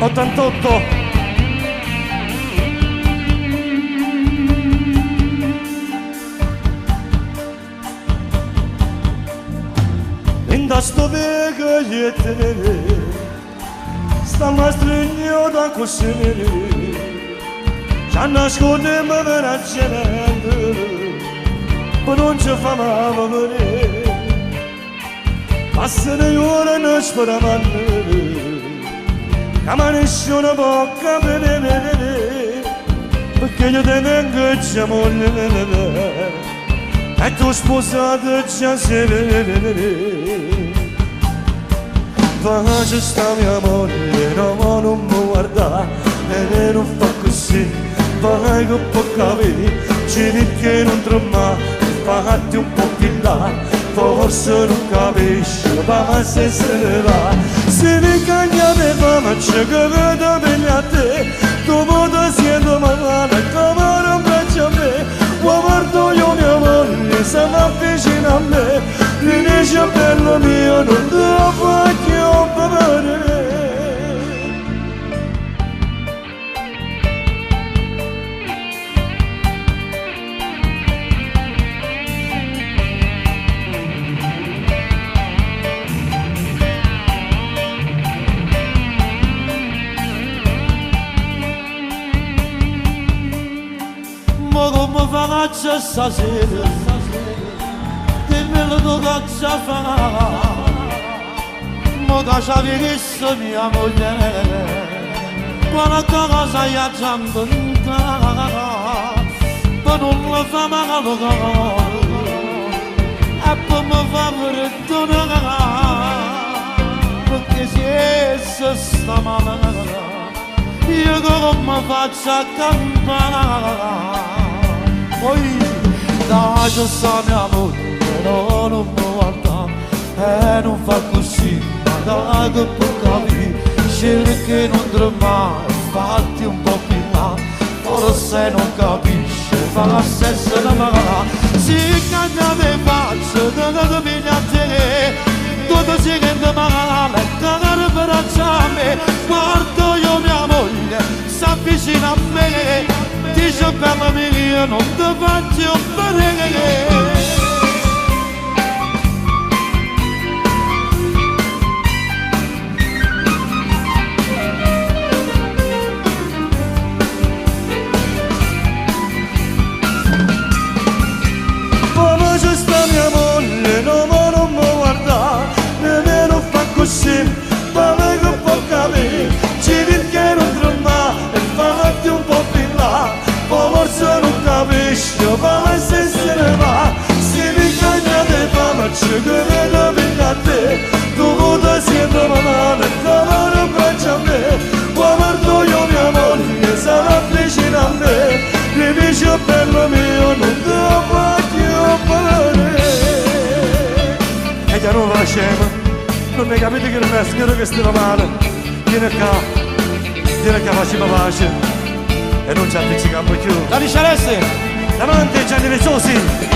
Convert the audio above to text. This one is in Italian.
88. Da sto vega jettere sta mastrigno da cosere già nasconde me veracciando ma non ci fa male passano le ore non speravano ma nessuna bocca bene perché io te vengo già moglie e tu sposato già sei faccio sta mia moglie, no, non mi guarda e non fa così, vai che può capire, ci dici che non tromba, fatti un po' più là, forse non capisci, ma se ne va, se mi cagna di fama, c'è che vedo bene a te, dopo ti sento male, come non piace a me, guardo io mia moglie, se mi avvicina a me, mi dice bello mio, non te lo faccio. Ma come faccio stasera, dimmelo tu cosa fa. Ma che c'è mia moglie, qualche cosa gli ha già inventato, per non la fa male, e poi mi fa perdonare, perché se sta male, io come faccio a campare, poi da c'è sta mia moglie, no, non mi guarda, e non fa così. Da che può capire, scegli che non trema, fatti un po' più là, forse non capisce, fa la stessa mala, si cambia di faccia, da che vieni a te, tutto si rende male, cagare per acciame, guardo io mia moglie, s'avvicina a me, dice bella mia, non ti faccio bene. Ma che può capire, ci dici che non tromba e fatti un po' più là, poi forse non capisci, ma se ne va, si mi cagna di fama, c'è che vedo bene a te, tu ti sento male, come non faccio a me, guardo io mia moglie, sarà vicino a me, mi dice bello mio, non te lo faccio bene. E che non facciamo? Non mi capite che non è scritto che stia male, vieni qua, facciamo pace e non ci appiccichiamo più. La dice Alessi! Davanti Gianni Vezzosi!